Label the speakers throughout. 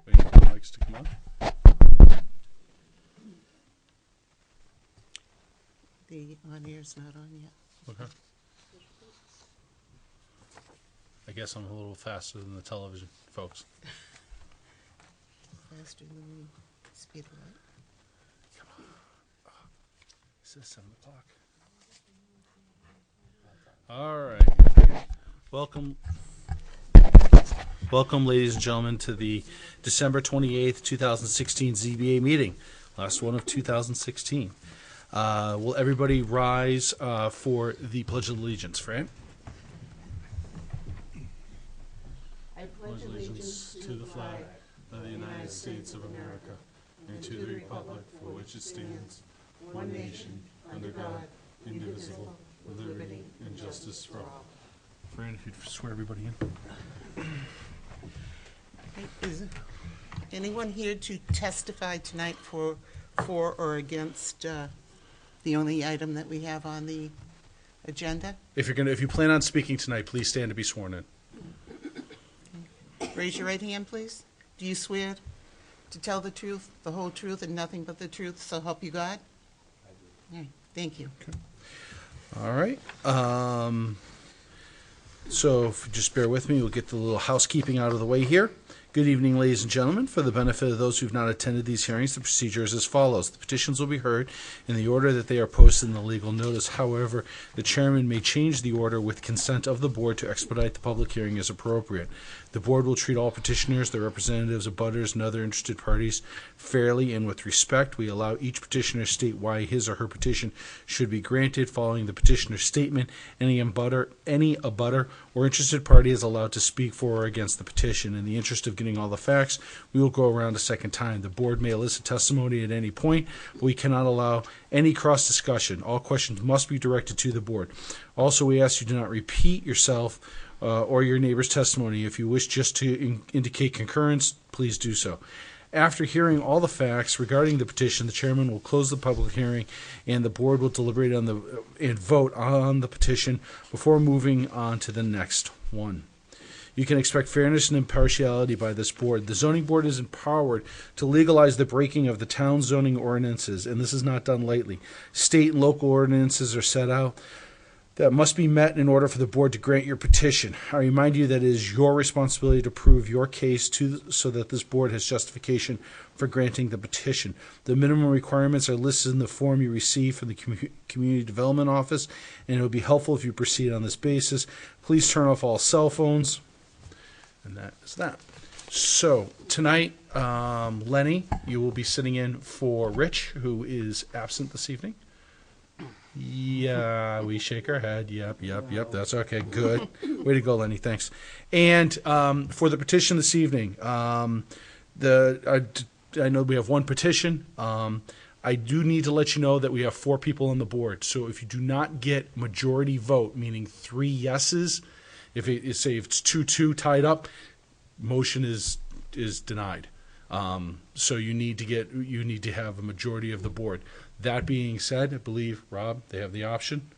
Speaker 1: Waiting for the mics to come on.
Speaker 2: The on-air's not on yet.
Speaker 1: Okay. I guess I'm a little faster than the television folks.
Speaker 2: Faster than the speed of light.
Speaker 1: It says 7 o'clock. All right. Welcome, ladies and gentlemen, to the December 28th, 2016 ZBA meeting. Last one of 2016. Will everybody rise for the Pledge of Allegiance, Fran?
Speaker 2: I
Speaker 1: Pledge allegiance to the flag of the United States of America and to the republic for which it stands, one nation, under God, indivisible, with liberty and justice for all. Fran, if you'd swear everybody in.
Speaker 2: Is anyone here to testify tonight for or against the only item that we have on the agenda?
Speaker 1: If you plan on speaking tonight, please stand to be sworn in.
Speaker 2: Raise your right hand, please. Do you swear to tell the truth, the whole truth, and nothing but the truth, so help you God? I do. All right, thank you.
Speaker 1: Okay. All right. So if you just bear with me, we'll get the little housekeeping out of the way here. Good evening, ladies and gentlemen. For the benefit of those who have not attended these hearings, the procedure is as follows. The petitions will be heard in the order that they are posted in the legal notice. However, the chairman may change the order with consent of the board to expedite the public hearing as appropriate. The board will treat all petitioners, their representatives, abutters, and other interested parties fairly and with respect. We allow each petitioner to state why his or her petition should be granted. Following the petitioner's statement, any abutter or interested party is allowed to speak for or against the petition. In the interest of getting all the facts, we will go around a second time. The board may elicit testimony at any point, but we cannot allow any cross discussion. All questions must be directed to the board. Also, we ask you do not repeat yourself or your neighbor's testimony. If you wish just to indicate concurrence, please do so. After hearing all the facts regarding the petition, the chairman will close the public hearing, and the board will deliberate on and vote on the petition before moving on to the next one. You can expect fairness and impartiality by this board. The zoning board is empowered to legalize the breaking of the town zoning ordinances, and this is not done lightly. State and local ordinances are set out that must be met in order for the board to grant your petition. I remind you that it is your responsibility to prove your case so that this board has justification for granting the petition. The minimum requirements are listed in the form you receive from the Community Development Office, and it will be helpful if you proceed on this basis. Please turn off all cell phones, and that is that. So tonight, Lenny, you will be sitting in for Rich, who is absent this evening. Yeah, we shake our head. Yep. That's okay. Good. Way to go, Lenny. Thanks. And for the petition this evening, I know we have one petition. I do need to let you know that we have 4 people on the board. So if you do not get majority vote, meaning 3 yeses, if it's 2-2 tied up, motion is denied. So you need to have a majority of the board. That being said, I believe, Rob, they have the option.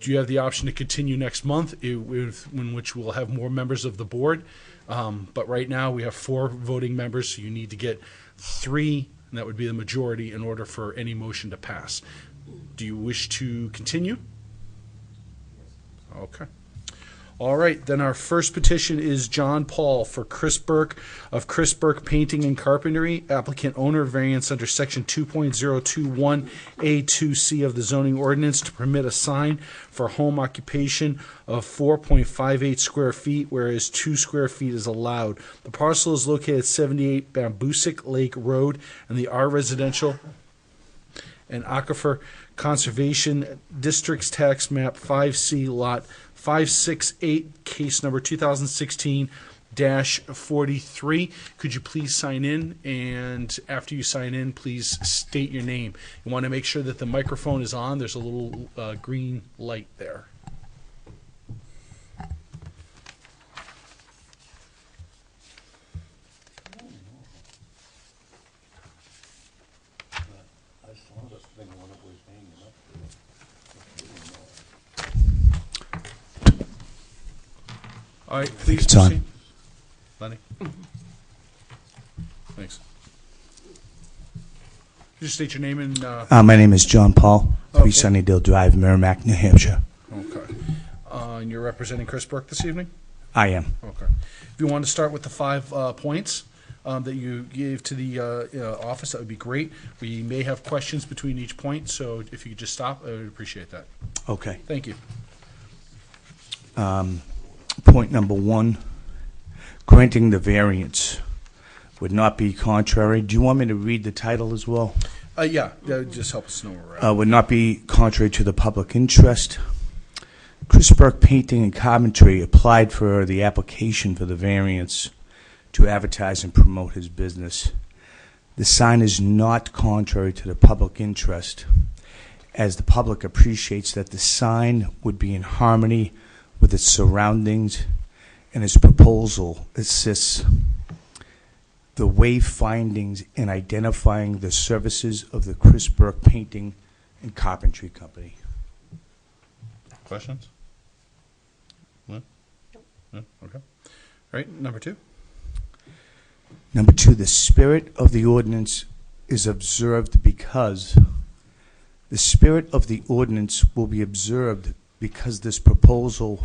Speaker 1: Do you have the option to continue next month, in which we'll have more members of the board? But right now we have 4 voting members, so you need to get 3, and that would be the majority in order for any motion to pass. Do you wish to continue? Okay. All right, then our first petition is John Paul for Chris Burke of Chris Burke Painting and Carpentry, applicant owner, variance under section 2.021A2C of the zoning ordinance to permit a sign for home occupation of 4.58 square feet, whereas 2 square feet is allowed. The parcel is located at 78 Bambusick Lake Road in the R Residential and Aquifer Conservation District's tax map 5C lot 568, case number 2016-43. Could you please sign in? And after you sign in, please state your name. You want to make sure that the microphone is on. There's a little green light there. All right, please proceed. Lenny. Thanks. Just state your name and,
Speaker 3: My name is John Paul, 3
Speaker 1: Okay.
Speaker 3: Sunnydale Drive, Merrimack, New Hampshire.
Speaker 1: okay. And you're representing Chris Burke this evening?
Speaker 3: I am.
Speaker 1: Okay. If you want to start with the 5 points that you gave to the office, that would be great. We may have questions between each point, so if you could just stop, I would appreciate that.
Speaker 3: Okay.
Speaker 1: Thank you.
Speaker 3: Point number 1, granting the variance would not be contrary. Do you want me to read the title as well?
Speaker 1: Yeah, that would just help us know where we're at.
Speaker 3: Would not be contrary to the public interest. Chris Burke Painting and Carpentry applied for the application for the variance to advertise and promote his business. The sign is not contrary to the public interest, as the public appreciates that the sign would be in harmony with its surroundings, and his proposal assists the wayfindings in identifying the services of the Chris Burke Painting and Carpentry Company.
Speaker 1: Questions? No? No? Okay. All right, number 2.
Speaker 3: Number 2, the spirit of the ordinance is observed because the spirit of the ordinance will be observed because this proposal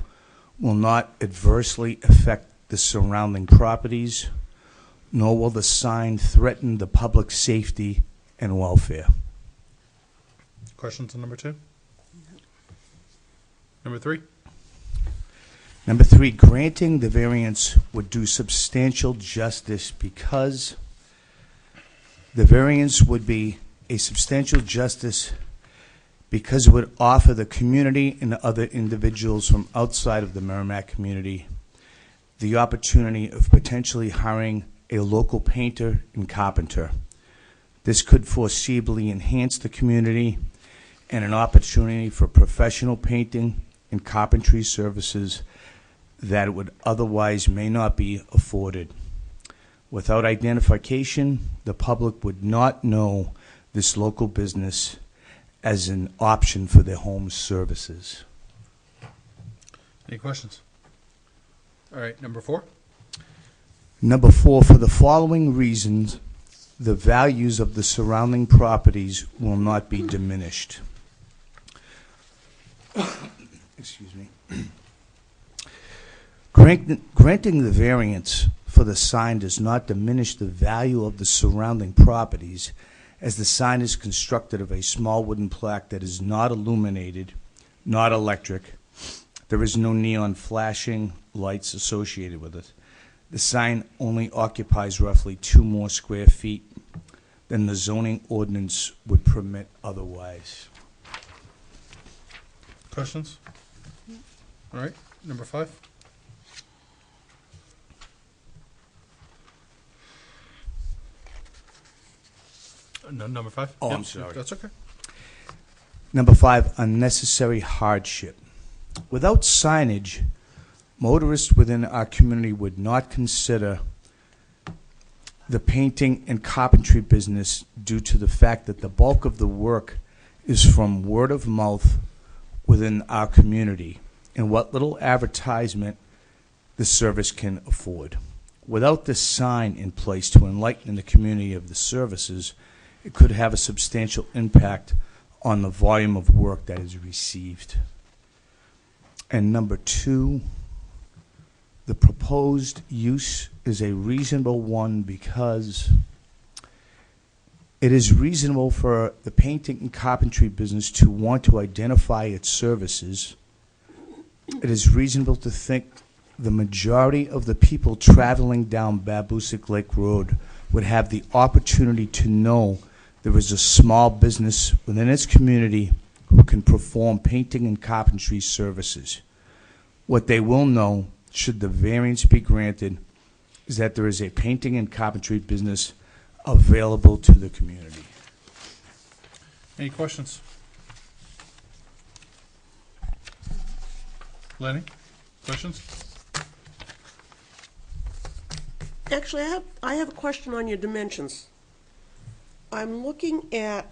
Speaker 3: will not adversely affect the surrounding properties, nor will the sign threaten the public safety and welfare.
Speaker 1: Questions on number 2? Number 3?
Speaker 3: Number 3, granting the variance would do substantial justice because the variance would be a substantial justice because it would offer the community and other individuals from outside of the Merrimack community the opportunity of potentially hiring a local painter and carpenter. This could foreseeably enhance the community and an opportunity for professional painting and carpentry services that it would otherwise may not be afforded. Without identification, the public would not know this local business as an option for their home services.
Speaker 1: Any questions? All right, number 4?
Speaker 3: Number 4, for the following reasons, the values of the surrounding properties will not be diminished. Excuse me. Granting the variance for the sign does not diminish the value of the surrounding properties, as the sign is constructed of a small wooden plaque that is not illuminated, not electric. There is no neon flashing lights associated with it. The sign only occupies roughly 2 more square feet than the zoning ordinance would permit otherwise.
Speaker 1: Questions? All right, number 5? No, number 5?
Speaker 3: Oh,
Speaker 1: Yep,
Speaker 3: I'm sorry.
Speaker 1: That's okay.
Speaker 3: Number 5, unnecessary hardship. Without signage, motorists within our community would not consider the painting and carpentry business due to the fact that the bulk of the work is from word of mouth within our community and what little advertisement the service can afford. Without this sign in place to enlighten the community of the services, it could have a substantial impact on the volume of work that is received. And number 2, the proposed use is a reasonable one because it is reasonable for the painting and carpentry business to want to identify its services. It is reasonable to think the majority of the people traveling down Babusick Lake Road would have the opportunity to know there is a small business within its community who can perform painting and carpentry services. What they will know, should the variance be granted, is that there is a painting and carpentry business available to the community.
Speaker 1: Any questions? Lenny, questions?
Speaker 4: Actually, I have a question on your dimensions. I'm looking at,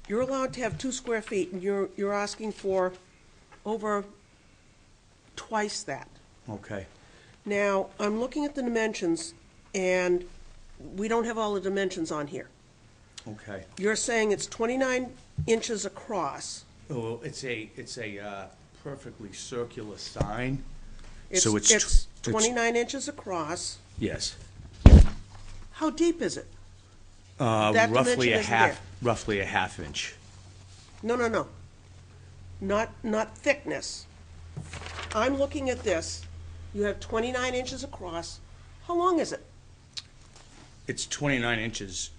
Speaker 4: you're allowed to have 2 square feet, and you're asking for over twice that.
Speaker 3: Okay.
Speaker 4: Now, I'm looking at the dimensions, and we don't have all the dimensions on here.
Speaker 3: Okay.
Speaker 4: You're saying it's 29 inches across.
Speaker 3: Well, it's a perfectly circular sign.
Speaker 4: It's
Speaker 3: So
Speaker 4: it's 29 inches across.
Speaker 3: Yes.
Speaker 4: How deep is it? That
Speaker 3: Roughly
Speaker 4: dimension
Speaker 3: a
Speaker 4: isn't
Speaker 3: half,
Speaker 4: there.
Speaker 3: roughly a half inch.
Speaker 4: No. Not thickness. I'm looking at this. You have 29 inches across. How long is it?
Speaker 3: It's 29 inches,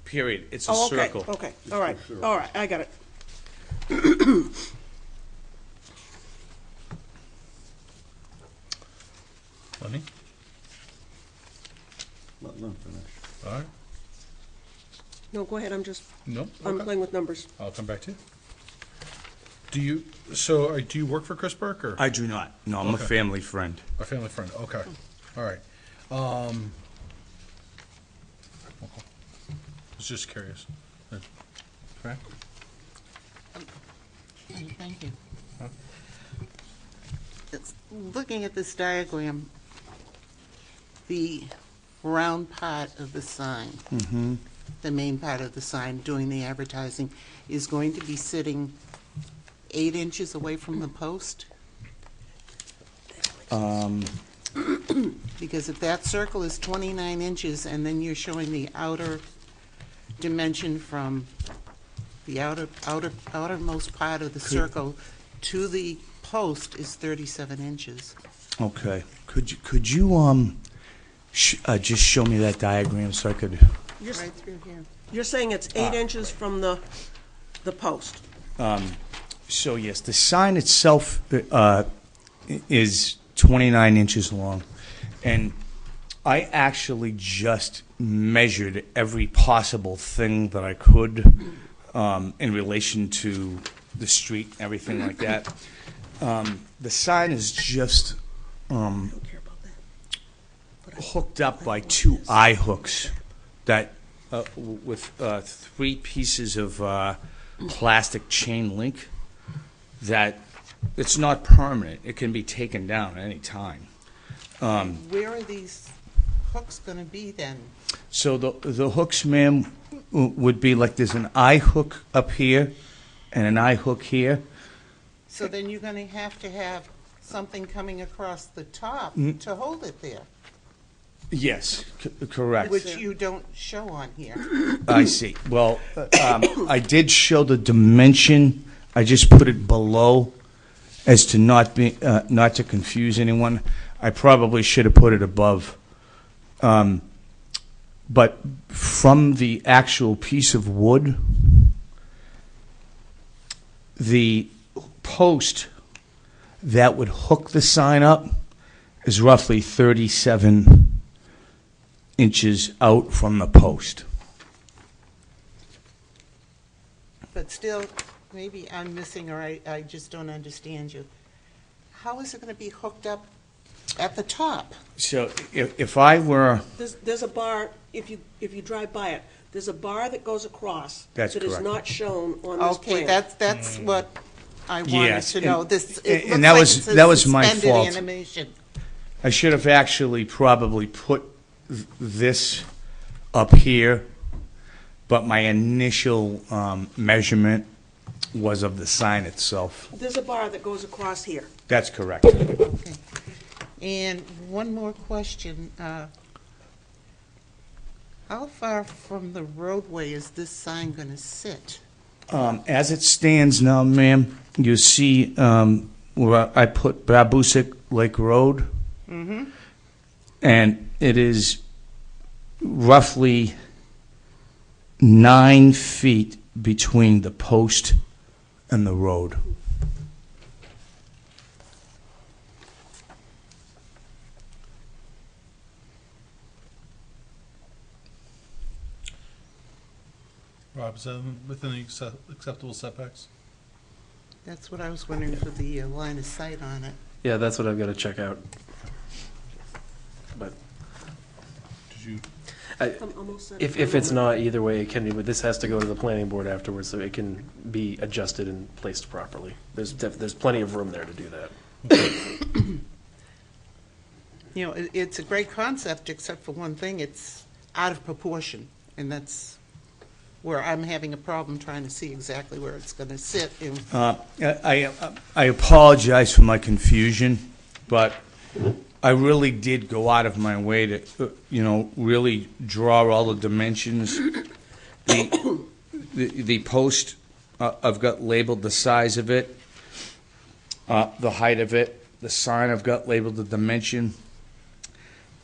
Speaker 3: period. It's a
Speaker 4: Oh, okay,
Speaker 3: circle.
Speaker 4: okay, all right, I got it.
Speaker 1: Lenny?
Speaker 5: Let Lynn finish.
Speaker 1: All right.
Speaker 4: No, go ahead,
Speaker 1: Nope.
Speaker 4: I'm
Speaker 1: Okay.
Speaker 4: playing with numbers.
Speaker 1: I'll come back to you. Do you work for Chris Burke or
Speaker 3: I do not. No, I'm a
Speaker 1: Okay.
Speaker 3: family friend.
Speaker 1: a family friend? Okay. All right. Okay. I was just curious. Okay.
Speaker 2: Thank you. Looking at this diagram, the round part of the sign, the main part of the sign doing the advertising, is going to be sitting 8 inches away from the post? Because if that circle is 29 inches and then you're showing the outer dimension from the outermost part of the circle to the post is 37 inches.
Speaker 3: Okay. Could you just show me that diagram so I could?
Speaker 4: You're,
Speaker 2: Right through here.
Speaker 4: you're saying it's 8 inches from the post?
Speaker 3: So yes, the sign itself is 29 inches long, and I actually just measured every possible thing that I could in relation to the street, everything like that. The sign is just
Speaker 4: I don't care about that.
Speaker 3: hooked up by 2 eye hooks that with 3 pieces of plastic chain link that it's not permanent. It can be taken down at any time.
Speaker 2: Where are these hooks going to be then?
Speaker 3: So the hooks, ma'am, would be like there's an eye hook up here and an eye hook here.
Speaker 2: So then you're going to have something coming across the top to hold it there,
Speaker 3: Yes, correct.
Speaker 2: which you don't show on here.
Speaker 3: I see. Well, I did show the dimension. I just put it below as to not to confuse anyone. I probably should have put it above. But from the actual piece of wood, the post that would hook the sign up is roughly 37 inches out from the post.
Speaker 2: But still, maybe I'm missing or I just don't understand you. How is it going to be hooked up at the top?
Speaker 3: So if I were,
Speaker 4: There's a bar, if you drive by it, there's a bar that goes across.
Speaker 3: That's
Speaker 4: That is
Speaker 3: correct.
Speaker 4: not shown on this
Speaker 2: Okay,
Speaker 4: plan.
Speaker 2: that's what I wanted
Speaker 3: Yes,
Speaker 2: to know.
Speaker 3: and-
Speaker 2: This,
Speaker 3: and
Speaker 2: it looks
Speaker 3: that
Speaker 2: like
Speaker 3: was-
Speaker 2: it says
Speaker 3: that was my
Speaker 2: suspended
Speaker 3: fault.
Speaker 2: animation.
Speaker 3: I should have actually probably put this up here, but my initial measurement was of the sign itself.
Speaker 4: There's a bar that goes across here.
Speaker 3: That's correct.
Speaker 2: Okay. And one more question. How far from the roadway is this sign going to sit?
Speaker 3: As it stands now, ma'am, you see where I put Babusick Lake Road, and it is roughly 9 feet between the post and the road.
Speaker 1: Rob, is that within the acceptable setbacks?
Speaker 2: That's what I was wondering for the line of sight on it.
Speaker 6: Yeah, that's what I've got to check out. But
Speaker 1: Did you?
Speaker 4: I'm almost set.
Speaker 6: if it's not, either way, it can be, but this has to go to the planning board afterwards, so it can be adjusted and placed properly. There's plenty of room there to do that.
Speaker 2: You know, it's a great concept, except for one thing, it's out of proportion, and that's where I'm having a problem trying to see exactly where it's going to sit. And
Speaker 3: I apologize for my confusion, but I really did go out of my way to, really draw all the dimensions. The post, I've got labeled the size of it, the height of it. The sign, I've got labeled the dimension,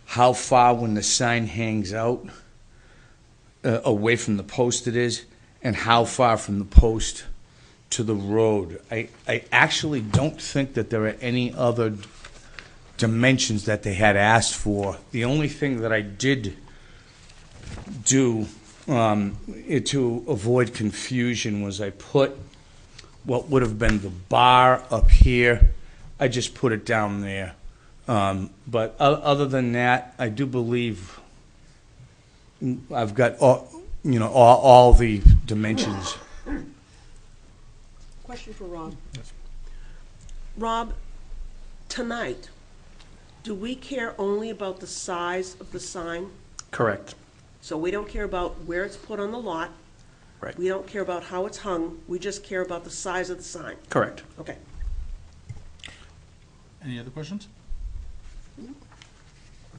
Speaker 3: how far when the sign hangs out away from the post it is, and how far from the post to the road. I actually don't think that there are any other dimensions that they had asked for. The only thing that I did do to avoid confusion was I put what would have been the bar up here. I just put it down there. But other than that, I do believe I've got all the dimensions.
Speaker 4: Question for Rob. Rob, tonight, do we care only about the size of the sign?
Speaker 6: Correct.
Speaker 4: So we don't care about where it's put on the lot?
Speaker 6: Right.
Speaker 4: We don't care about how it's hung? We just care about the size of the sign?
Speaker 6: Correct.
Speaker 4: Okay.
Speaker 1: Any other questions?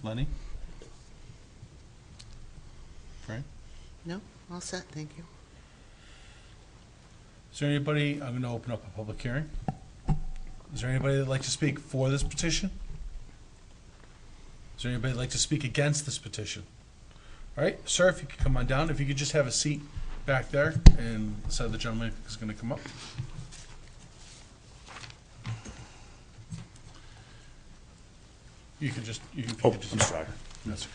Speaker 1: Lenny? Frank?
Speaker 2: no, all set, thank you.
Speaker 1: Is there anybody, I'm going to open up a public hearing. Is there anybody that'd like to speak for this petition? Is there anybody that'd like to speak against this petition? All right, sir, if you could come on down, if you could just have a seat back there, and so the gentleman is going to come up. You can just, you can.
Speaker 3: Oh, I'm sorry.
Speaker 1: That's okay.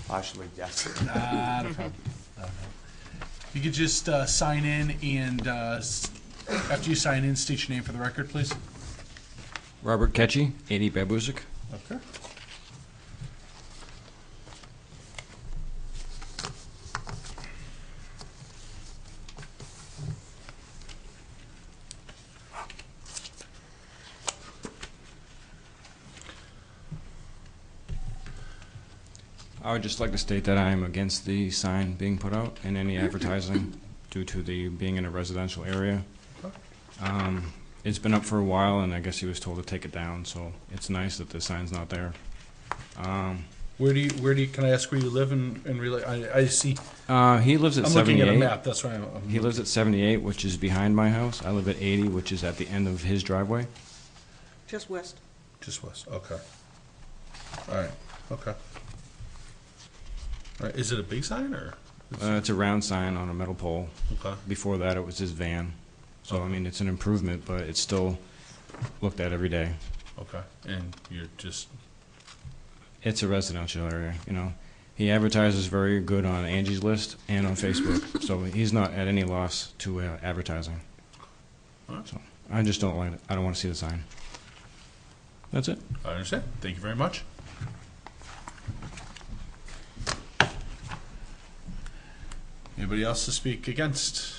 Speaker 3: Partially, yes.
Speaker 1: Not a problem. Not a problem. You could just sign in, and after you sign in, state your name for the record, please.
Speaker 5: Robert Ketchy, 80 Babuzik.
Speaker 1: Okay.
Speaker 5: I would just like to state that I am against the sign being put out and any advertising due to the being in a residential area. It's been up for a while, and I guess he was told to take it down, so it's nice that the sign's not there.
Speaker 1: Where do you, can I ask where you live and I see,
Speaker 5: He lives at
Speaker 1: I'm looking
Speaker 5: 78.
Speaker 1: at a map, that's why I'm.
Speaker 5: He lives at 78, which is behind my house. I live at 80, which is at the end of his driveway.
Speaker 4: Just west.
Speaker 1: Just west, okay. All right, okay. All right, is it a big sign, or?
Speaker 5: It's a round sign on a metal pole.
Speaker 1: Okay,
Speaker 5: Before that, it was his van. So, I mean, it's an improvement, but it's still looked at every day.
Speaker 1: okay, and you're just,
Speaker 5: It's a residential area, you know. He advertises very good on Angie's List and on Facebook, so he's not at any loss to advertising.
Speaker 1: Alright.
Speaker 5: So I just don't like it. I don't want to see the sign. That's it.
Speaker 1: I understand, thank you very much. Anybody else to speak against?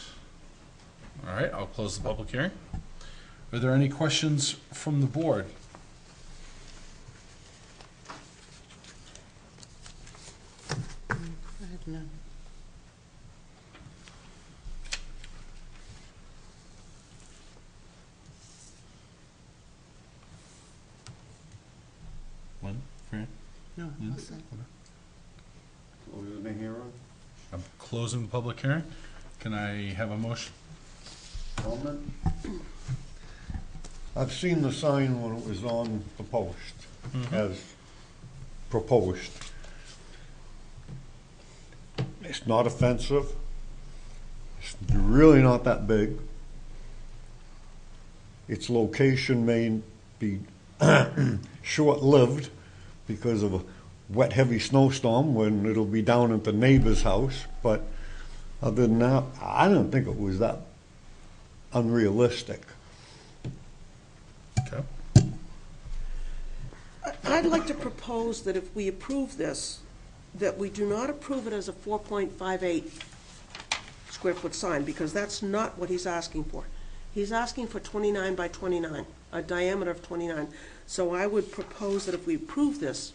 Speaker 1: All right, I'll close the public hearing. Are there any questions from the board?
Speaker 2: I have none.
Speaker 1: Lynn, Fran?
Speaker 2: No, all set.
Speaker 1: I'm closing the public hearing. Can I have a motion?
Speaker 7: Comment? I've seen the sign when it was on the post, as proposed. It's not offensive. It's really not that big. Its location may be short-lived because of a wet, heavy snowstorm when it'll be down at the neighbor's house, but other than that, I don't think it was that unrealistic.
Speaker 1: Okay.
Speaker 4: I'd like to propose that if we approve this, that we do not approve it as a 4.58 square foot sign, because that's not what he's asking for. He's asking for 29 by 29, a diameter of 29. So I would propose that if we approve this,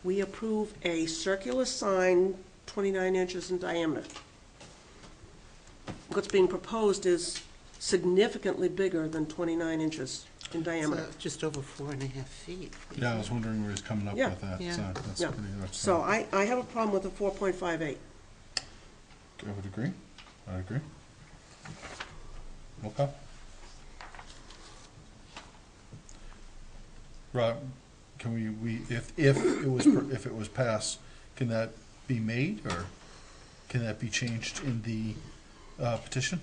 Speaker 4: we approve a circular sign 29 inches in diameter. What's being proposed is significantly bigger than 29 inches in diameter.
Speaker 2: So just over 4.5 feet.
Speaker 1: Yeah, I was wondering where he's coming up
Speaker 4: Yeah.
Speaker 1: with that.
Speaker 2: Yeah.
Speaker 1: So that's
Speaker 4: Yeah.
Speaker 1: pretty much.
Speaker 4: So I have a problem with the 4.58.
Speaker 1: I would agree. I agree. Okay. Rob, can we if if it was passed, can that be made or can that be changed in the petition?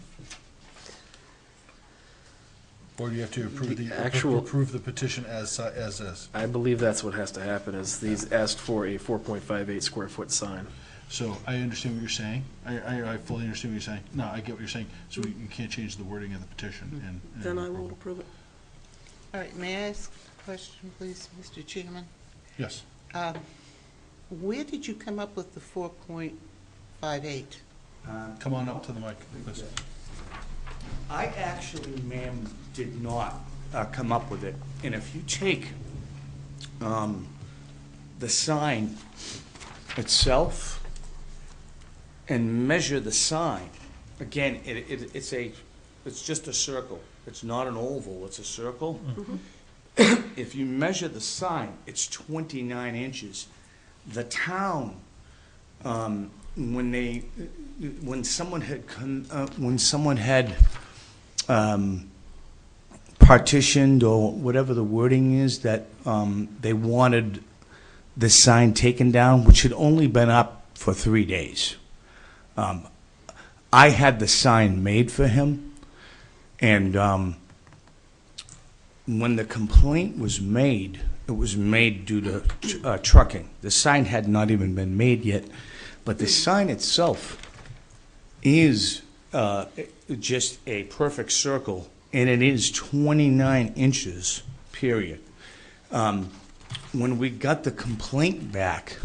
Speaker 1: Or do you have to approve
Speaker 6: The actual-
Speaker 1: approve the petition as is?
Speaker 6: I believe that's what has to happen, is these asked for a 4.58 square foot sign.
Speaker 1: So I understand what you're saying. I fully understand what you're saying. No, I get what you're saying. So you can't change the wording of the petition and
Speaker 4: Then I won't approve it.
Speaker 2: All right, may I ask a question, please, Mr. Chairman?
Speaker 1: Yes.
Speaker 2: Where did you come up with the 4.58?
Speaker 1: Come on up to the mic, please.
Speaker 3: I actually, ma'am, did not come up with it. And if you take the sign itself and measure the sign, again, it's just a circle. It's not an oval, it's a circle. If you measure the sign, it's 29 inches. The town, when someone had partitioned or whatever the wording is that they wanted the sign taken down, which had only been up for 3 days. I had the sign made for him, and when the complaint was made, it was made due to trucking. The sign had not even been made yet, but the sign itself is just a perfect circle, and it is 29 inches, period. When we got the complaint back,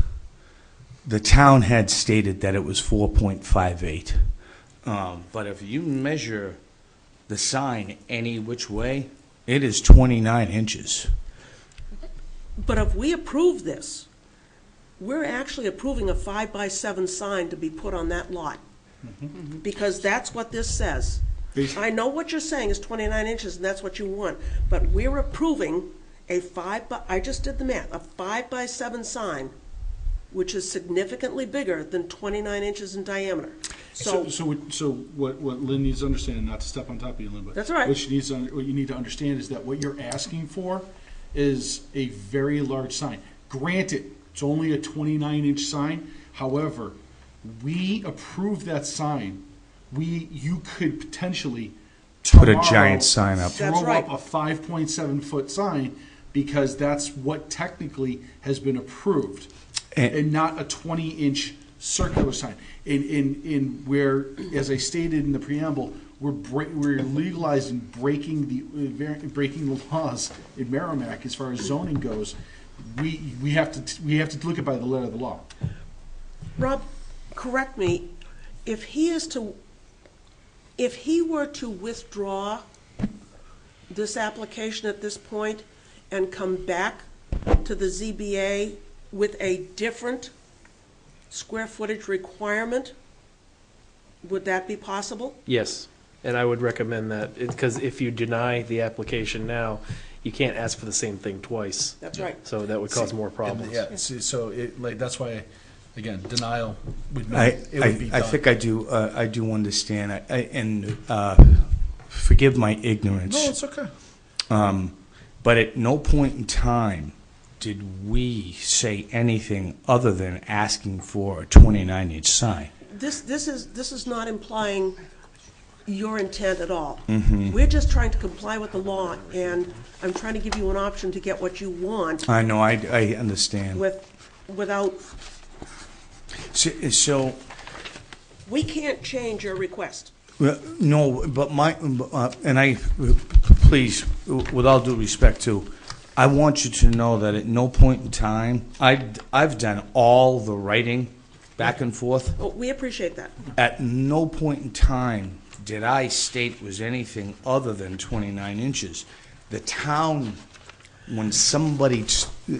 Speaker 3: the town had stated that it was 4.58. But if you measure the sign any which way, it is 29 inches.
Speaker 4: But if we approve this, we're actually approving a 5x7 sign to be put on that lot. Because that's what this says. I know what you're saying is 29 inches, and that's what you want, but we're approving I just did the math, a 5x7 sign, which is significantly bigger than 29 inches in diameter.
Speaker 1: So what Lynn needs to understand, and not to step on top of you, Lynn, but
Speaker 4: That's all right.
Speaker 1: what you need to understand is that what you're asking for is a very large sign. Granted, it's only a 29-inch sign. However, we approve that sign. You could potentially
Speaker 3: Put a
Speaker 1: tomorrow
Speaker 3: giant sign up.
Speaker 4: That's
Speaker 1: throw
Speaker 4: right.
Speaker 1: up a 5.7-foot sign because that's what technically has been approved, and not a 20-inch circular sign. In where, as I stated in the preamble, we're legalizing breaking the laws in Merrimack as far as zoning goes. We have to look at by the letter of the law.
Speaker 4: Rob, correct me, if he were to withdraw this application at this point and come back to the ZBA with a different square footage requirement, would that be possible?
Speaker 6: Yes, and I would recommend that, because if you deny the application now, you can't ask for the same thing twice.
Speaker 4: That's right.
Speaker 6: So that would cause more problems.
Speaker 1: Yeah, so that's why, again, denial would mean
Speaker 3: I
Speaker 1: it would be done.
Speaker 3: think I do understand, and forgive my ignorance.
Speaker 1: No, it's okay.
Speaker 3: But at no point in time did we say anything other than asking for a 29-inch sign.
Speaker 4: This is not implying your intent at all.
Speaker 3: Mm-hmm.
Speaker 4: We're just trying to comply with the law, and I'm trying to give you an option to get what you want
Speaker 3: I know, I understand.
Speaker 4: without,
Speaker 3: So,
Speaker 4: we can't change your request.
Speaker 3: no, but please, with all due respect too, I want you to know that at no point in time, I've done all the writing back and forth.
Speaker 4: Oh, we appreciate that.
Speaker 3: At no point in time did I state it was anything other than 29 inches. The town, when somebody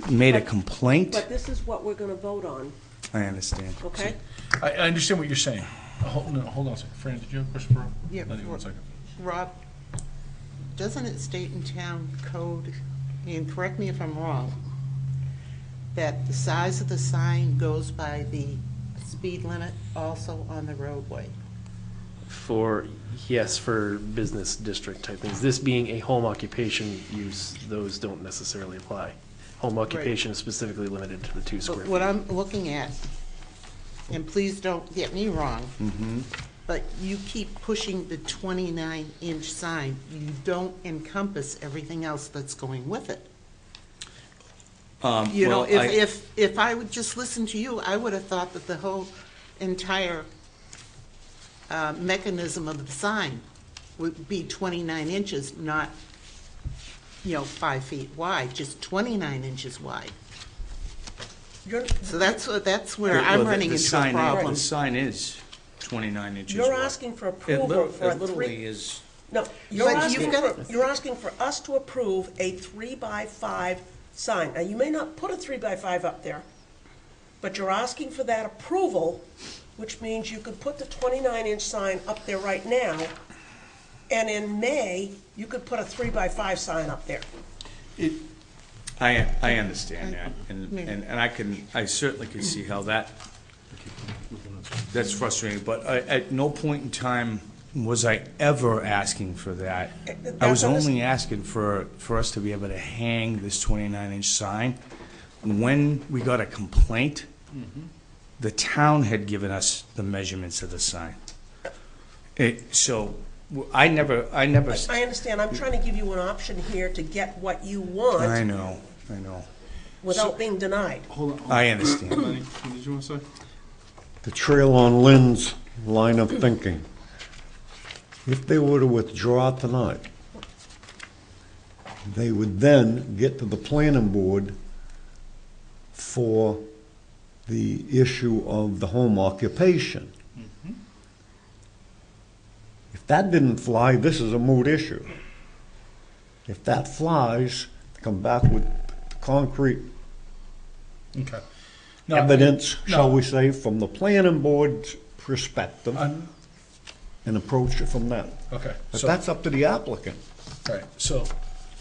Speaker 3: made a complaint,
Speaker 4: But this is what we're going to vote on.
Speaker 3: I understand.
Speaker 4: okay?
Speaker 1: I understand what you're saying. Hold on a second. Fran, did you have a question for Rob?
Speaker 2: Yeah,
Speaker 1: Lenny, 1 second.
Speaker 2: Rob, doesn't it state in town code, and correct me if I'm wrong, that the size of the sign goes by the speed limit also on the roadway?
Speaker 6: Yes, for business district type things. This being a home occupation use, those don't necessarily apply. Home occupation is specifically limited to the 2 square
Speaker 2: But
Speaker 6: feet.
Speaker 2: what I'm looking at, and please don't get me wrong, but you keep pushing the 29-inch sign. You don't encompass everything else that's going with it. You know, if I would just listen to you, I would have thought that the whole entire mechanism of the sign would be 29 inches, not, 5 feet wide, just 29 inches wide.
Speaker 4: You're,
Speaker 2: So that's where I'm running into a
Speaker 3: The
Speaker 2: problem.
Speaker 3: sign is 29 inches
Speaker 4: you're
Speaker 3: wide.
Speaker 4: asking for
Speaker 3: It
Speaker 4: approval for a
Speaker 3: literally
Speaker 4: three,
Speaker 3: is,
Speaker 4: no, you're
Speaker 2: But
Speaker 4: asking
Speaker 2: you've got-
Speaker 4: you're asking for us to approve a 3x5 sign. Now, you may not put a 3x5 up there, but you're asking for that approval, which means you could put the 29-inch sign up there right now, and in May, you could put a 3x5 sign up there.
Speaker 3: I understand that, and I certainly can see how that's frustrating, but at no point in time was I ever asking for that. I was only asking for us to be able to hang this 29-inch sign. When we got a complaint, the town had given us the measurements of the sign. So I never.
Speaker 4: I understand, I'm trying to give you an option here to get what you want
Speaker 3: I know.
Speaker 4: without being denied.
Speaker 1: Hold on.
Speaker 3: I understand.
Speaker 1: Lenny, what did you want to say?
Speaker 7: The trail on Lynn's line of thinking. If they were to withdraw tonight, they would then get to the planning board for the issue of the home occupation. If that didn't fly, this is a moot issue. If that flies, come back with concrete
Speaker 1: Okay.
Speaker 7: evidence, shall
Speaker 1: no.
Speaker 7: we say, from the planning board's perspective, and approach it from that.
Speaker 1: Okay.
Speaker 7: But
Speaker 1: So,
Speaker 7: that's up to the applicant.
Speaker 1: all right. So,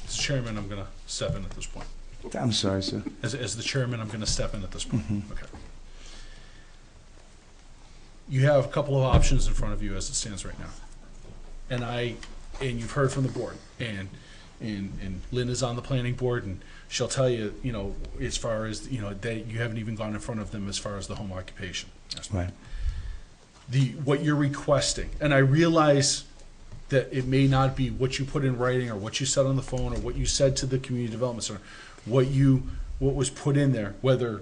Speaker 1: as chairman, I'm going to step in at this point.
Speaker 3: I'm sorry, sir.
Speaker 1: As the chairman, I'm going to step in at this point. Okay. You have a couple of options in front of you as it stands right now. And you've heard from the board, and Lynn is on the planning board, and she'll tell you, as far as, that you haven't even gone in front of them as far as the home occupation.
Speaker 3: Right.
Speaker 1: What you're requesting, and I realize that it may not be what you put in writing or what you said on the phone or what you said to the community development center, what was put in there, whether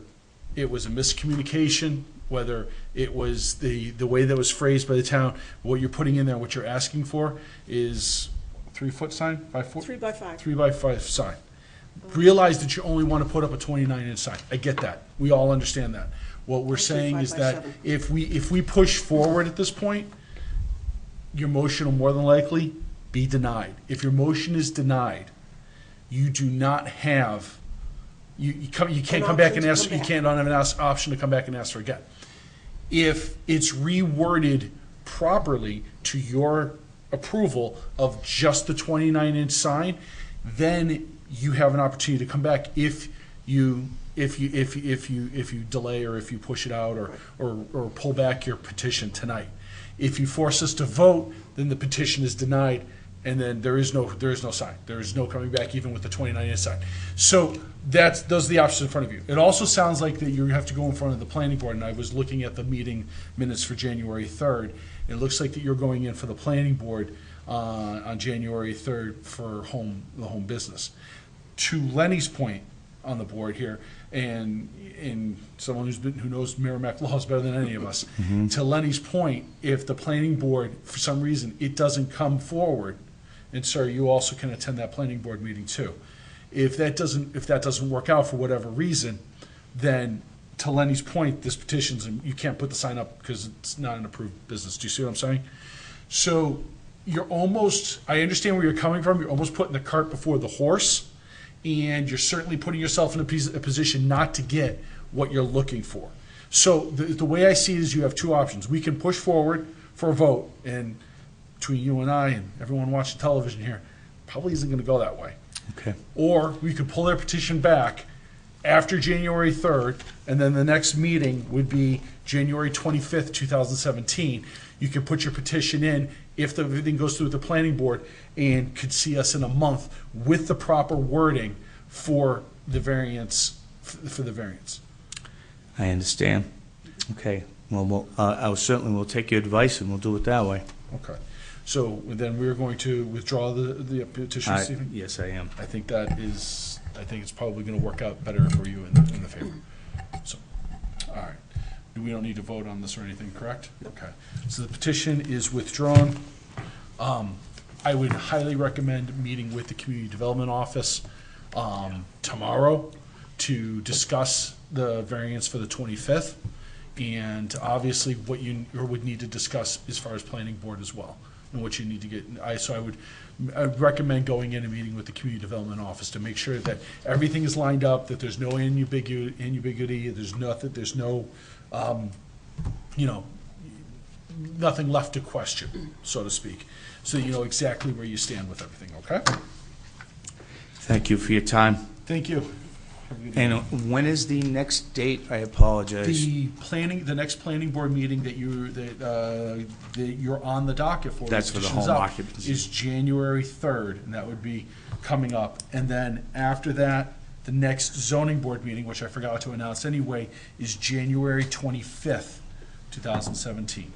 Speaker 1: it was a miscommunication, whether it was the way that was phrased by the town, what you're putting in there, what you're asking for is 3-foot sign, 5-foot?
Speaker 4: 3x5.
Speaker 1: 3x5 sign. Realize that you only want to put up a 29-inch sign. I get that. We all understand that. What we're saying is that
Speaker 4: 5x7.
Speaker 1: if we push forward at this point, your motion will more than likely be denied. If your motion is denied, you do not have, you can't come back and ask, you can't have an option to come back and ask for again. If it's reworded properly to your approval of just the 29-inch sign, then you have an opportunity to come back if you delay or if you push it out or pull back your petition tonight. If you force us to vote, then the petition is denied, and then there is no sign. There is no coming back even with the 29-inch sign. So those are the options in front of you. It also sounds like that you have to go in front of the planning board, and I was looking at the meeting minutes for January 3rd. It looks like that you're going in for the planning board on January 3rd for the home business. To Lenny's point on the board here, and someone who knows Merrimack laws better than any of us, to Lenny's point, if the planning board, for some reason, it doesn't come forward, and sir, you also can attend that planning board meeting too. If that doesn't work out for whatever reason, then to Lenny's point, this petition's, you can't put the sign up because it's not an approved business. Do you see what I'm saying? So you're almost, I understand where you're coming from, you're almost putting the cart before the horse, and you're certainly putting yourself in a position not to get what you're looking for. So the way I see it is you have two options. We can push forward for a vote, and between you and I and everyone watching television here, probably isn't going to go that way.
Speaker 3: Okay.
Speaker 1: Or we could pull their petition back after January 3rd, and then the next meeting would be January 25th, 2017. You could put your petition in if everything goes through the planning board and could see us in a month with the proper wording for the variance, for the variance.
Speaker 3: I understand. Okay. Well, I certainly will take your advice and we'll do it that way.
Speaker 1: Okay. So then we're going to withdraw the petition this evening?
Speaker 3: Yes, I am.
Speaker 1: I think it's probably going to work out better for you in the favor. So, all right. We don't need to vote on this or anything, correct? Okay. So the petition is withdrawn. I would highly recommend meeting with the Community Development Office tomorrow to discuss the variance for the 25th. And obviously what you would need to discuss as far as planning board as well, and what you need to get. So I'd recommend going in and meeting with the Community Development Office to make sure that everything is lined up, that there's no ambiguity, there's no, nothing left to question, so to speak, so you know exactly where you stand with everything, okay?
Speaker 3: Thank you for your time.
Speaker 1: Thank you. Have a good evening.
Speaker 3: And when is the next date? I apologize.
Speaker 1: The next planning board meeting that you're on the docket for.
Speaker 3: That's for the
Speaker 1: petition's
Speaker 3: home
Speaker 1: up,
Speaker 3: occupancy.
Speaker 1: Is January 3rd, and that would be coming up. And then after that, the next zoning board meeting, which I forgot to announce anyway, is January 25th, 2017.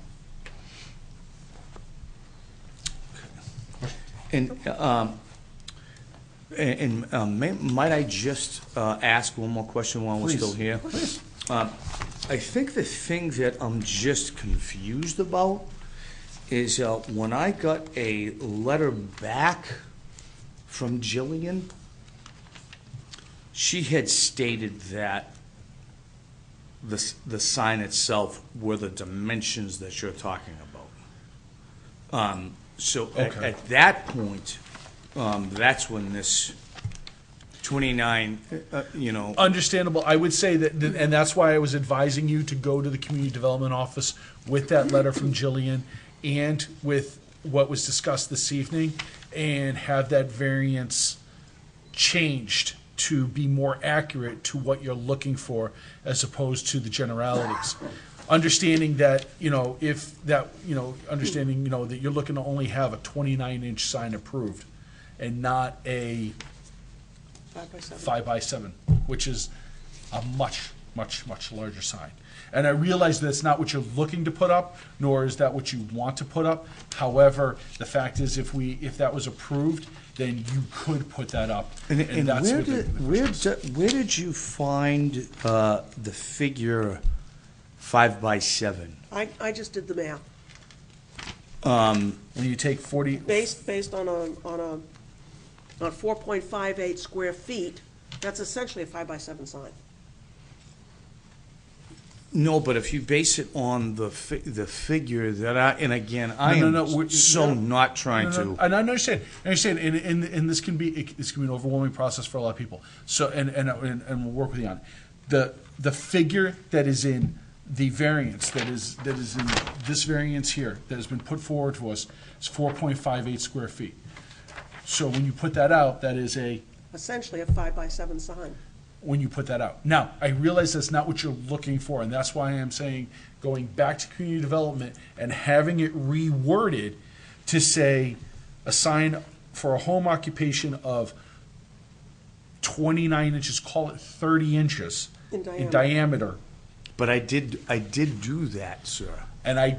Speaker 3: Might I just ask one more question while we're
Speaker 1: Please.
Speaker 3: still here?
Speaker 1: Please.
Speaker 3: I think the thing that I'm just confused about is when I got a letter back from Jillian, she had stated that the sign itself were the dimensions that you're talking about. So
Speaker 1: Okay.
Speaker 3: at that point, that's when this 29,
Speaker 1: Understandable. I would say that, and that's why I was advising you to go to the Community Development Office with that letter from Jillian and with what was discussed this evening, and have that variance changed to be more accurate to what you're looking for as opposed to the generalities. Understanding that, that you're looking to only have a 29-inch sign approved and not a 5x7, which is a much, much, much larger sign. And I realize that's not what you're looking to put up, nor is that what you want to put up. However, the fact is, if that was approved, then you could put that up.
Speaker 3: And
Speaker 1: that's
Speaker 3: where
Speaker 1: what
Speaker 3: where did you find the figure 5x7?
Speaker 4: I just did the math.
Speaker 1: when you take 40,
Speaker 4: Based on a 4.58 square feet, that's essentially a 5x7 sign.
Speaker 3: No, but if you base it on the figure that and again, I
Speaker 1: No,
Speaker 3: am
Speaker 1: no, we're-
Speaker 3: so
Speaker 1: no.
Speaker 3: not trying to.
Speaker 1: And I understand, and this can be an overwhelming process for a lot of people. So, and we'll work with you on it. The figure that is in the variance, that is in this variance here, that has been put forward to us, is 4.58 square feet. So when you put that out, that is
Speaker 4: Essentially a 5x7 sign.
Speaker 1: when you put that out. Now, I realize that's not what you're looking for, and that's why I'm saying going back to community development and having it reworded to say a sign for a home occupation of 29 inches, call it 30 inches in diameter.
Speaker 3: But I did do that, sir.
Speaker 1: And I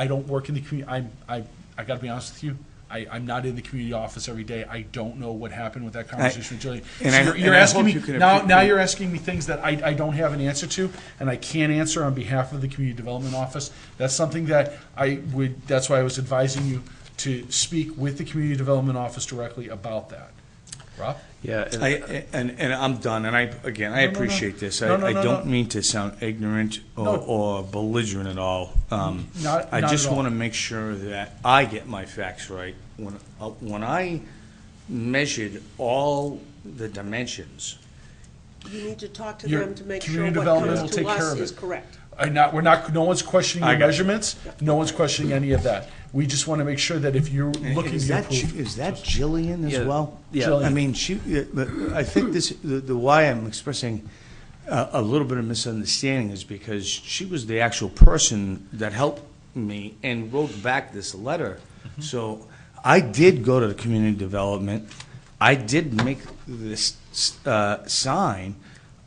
Speaker 1: don't work in the community. I got to be honest with you. I'm not in the community office every day. I don't know what happened with that conversation with Jillian.
Speaker 3: and
Speaker 1: So
Speaker 3: I-
Speaker 1: you're
Speaker 3: and I
Speaker 1: asking
Speaker 3: hope
Speaker 1: me
Speaker 3: you can
Speaker 1: now.
Speaker 3: appre-
Speaker 1: Now you're asking me things that I don't have an answer to, and I can't answer on behalf of the community development office. That's something that I would. That's why I was advising you to speak with the community development office directly about that. Rob?
Speaker 6: Yeah, and
Speaker 3: And I'm done. And I
Speaker 1: No, no.
Speaker 3: appreciate this.
Speaker 1: No, no,
Speaker 3: I
Speaker 1: no,
Speaker 3: don't
Speaker 1: no.
Speaker 3: mean to sound ignorant
Speaker 1: No.
Speaker 3: or belligerent at all.
Speaker 1: Not
Speaker 3: I
Speaker 1: at
Speaker 3: just
Speaker 1: all.
Speaker 3: want to make sure that I get my facts right. When I measured all the dimensions,
Speaker 4: You need to talk to
Speaker 1: Your
Speaker 4: them to make sure
Speaker 1: community
Speaker 4: what
Speaker 1: development
Speaker 4: comes
Speaker 1: will take
Speaker 4: to
Speaker 1: care
Speaker 4: us
Speaker 1: of
Speaker 4: is
Speaker 1: it.
Speaker 4: correct.
Speaker 1: No one's questioning
Speaker 3: I
Speaker 1: your
Speaker 3: got you.
Speaker 1: measurements. No one's questioning any of that. We just want to make sure that if you're looking
Speaker 3: Is
Speaker 1: to
Speaker 3: that,
Speaker 1: approve.
Speaker 3: is that Jillian as
Speaker 6: Yeah.
Speaker 3: well?
Speaker 6: Yeah.
Speaker 1: Jillian.
Speaker 3: I mean, but I think the why I'm expressing a little bit of misunderstanding is because she was the actual person that helped me and wrote back this letter. So I did go to the community development. I did make this sign.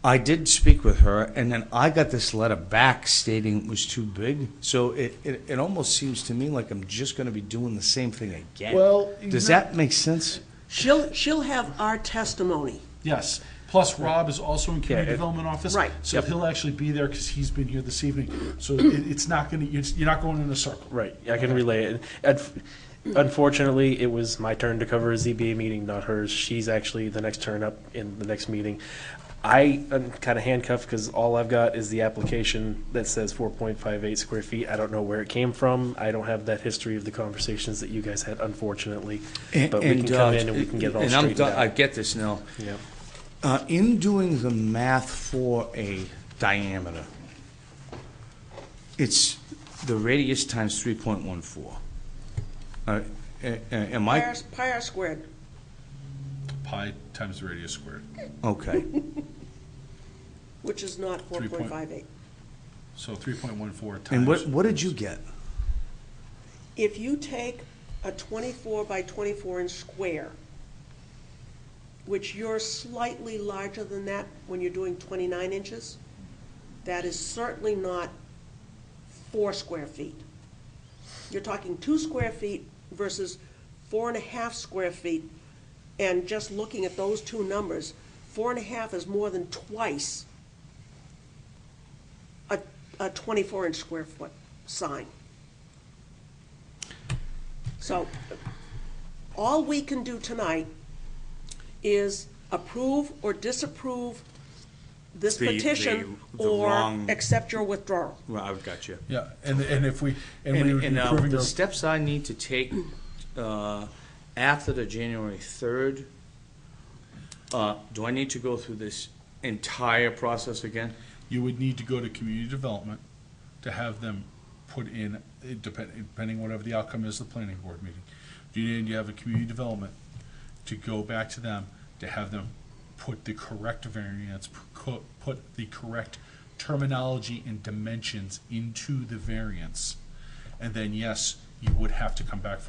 Speaker 3: I did speak with her, and then I got this letter back stating it was too big. So it almost seems to me like I'm just going to be doing the same thing again.
Speaker 1: Well,
Speaker 3: Does
Speaker 1: no-
Speaker 3: that make sense?
Speaker 4: She'll have our testimony.
Speaker 1: Yes. Plus, Rob is also in community
Speaker 6: Yeah,
Speaker 1: development office.
Speaker 4: Right.
Speaker 1: So
Speaker 6: Yep.
Speaker 1: he'll actually be there because he's been here this evening. So it's not going to, you're not going in a circle.
Speaker 6: Right, I can relay it. Unfortunately, it was my turn to cover a ZBA meeting, not hers. She's actually the next turn up in the next meeting. I am kind of handcuffed because all I've got is the application that says 4.58 square feet. I don't know where it came from. I don't have that history of the conversations that you guys had, unfortunately. But we can come in and we can get it all
Speaker 3: and
Speaker 6: straightened
Speaker 3: I
Speaker 6: out.
Speaker 3: get this now.
Speaker 6: Yeah.
Speaker 3: In doing the math for a diameter, it's the radius times 3.14. Am I,
Speaker 4: Pi r squared.
Speaker 1: Pi times the radius squared.
Speaker 3: okay.
Speaker 4: Which is not 4.58.
Speaker 1: So 3.14 times.
Speaker 3: And what did you get?
Speaker 4: If you take a 24 by 24 inch square, which you're slightly larger than that when you're doing 29 inches, that is certainly not 4 square feet. You're talking 2 square feet versus 4.5 square feet. And just looking at those two numbers, 4.5 is more than twice a 24-inch square foot sign. So all we can do tonight is approve or disapprove this
Speaker 3: The
Speaker 4: petition or
Speaker 3: wrong-
Speaker 4: accept your withdrawal.
Speaker 3: Well, I've got you.
Speaker 1: Yeah, and if we, and we would be
Speaker 3: And
Speaker 1: approving
Speaker 3: the
Speaker 1: your,
Speaker 3: steps I need to take after the January 3rd, do I need to go through this entire process again?
Speaker 1: you would need to go to community development to have them put in, depending whatever the outcome is of the planning board meeting. You have a community development to go back to them, to have them put the correct variance, put the correct terminology and dimensions into the variance. And then, yes, you would have to come back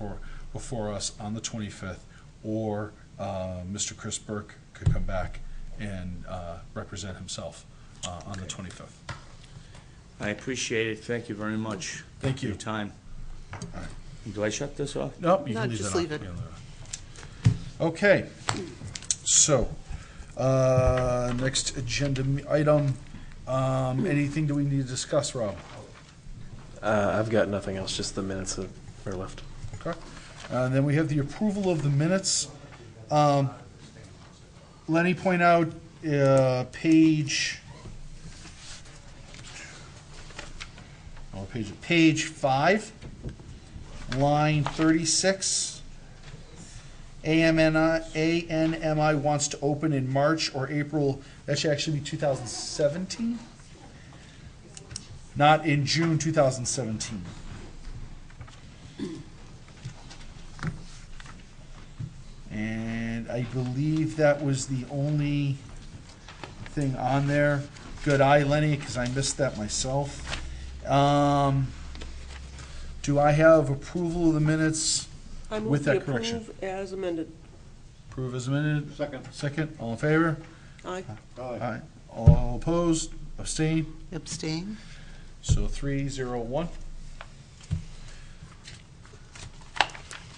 Speaker 1: before us on the 25th, or Mr. Chris Burke could come back and represent himself on the 25th.
Speaker 3: I appreciate it. Thank you very much.
Speaker 1: Thank
Speaker 3: for
Speaker 1: you.
Speaker 3: your time. Do I shut this off?
Speaker 1: Nope, you
Speaker 2: No,
Speaker 1: can leave
Speaker 2: just
Speaker 1: that on.
Speaker 2: leave it.
Speaker 1: Yeah, okay, so, next agenda item, anything do we need to discuss, Rob?
Speaker 6: I've got nothing else, just the minutes that are left.
Speaker 1: Okay. And then we have the approval of the minutes. Lenny point out, page 5, line 36. ANMI wants to open in March or April, that should actually be 2017? Not in June 2017. And I believe that was the only thing on there. Good eye, Lenny, because I missed that myself. Do I have approval of the minutes?
Speaker 4: I
Speaker 1: With
Speaker 4: move
Speaker 1: that
Speaker 4: to
Speaker 1: correction.
Speaker 4: approve as amended.
Speaker 1: Approve as amended?
Speaker 7: Second.
Speaker 1: Second, all in favor?
Speaker 4: Aye.
Speaker 1: Aye. All opposed? Abstain?
Speaker 2: Abstain?
Speaker 1: So 3-0-1.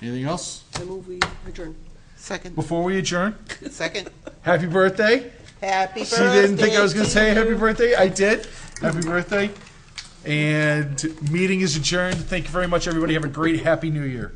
Speaker 1: Anything else?
Speaker 4: I move we adjourn.
Speaker 2: Second.
Speaker 1: Before we adjourn,
Speaker 2: Second.
Speaker 1: happy birthday.
Speaker 2: Happy birthday.
Speaker 1: She didn't think I was going to say happy
Speaker 2: you.
Speaker 1: birthday. I did. Happy birthday. And meeting is adjourned. Thank you very much, everybody. Have a great, happy new year.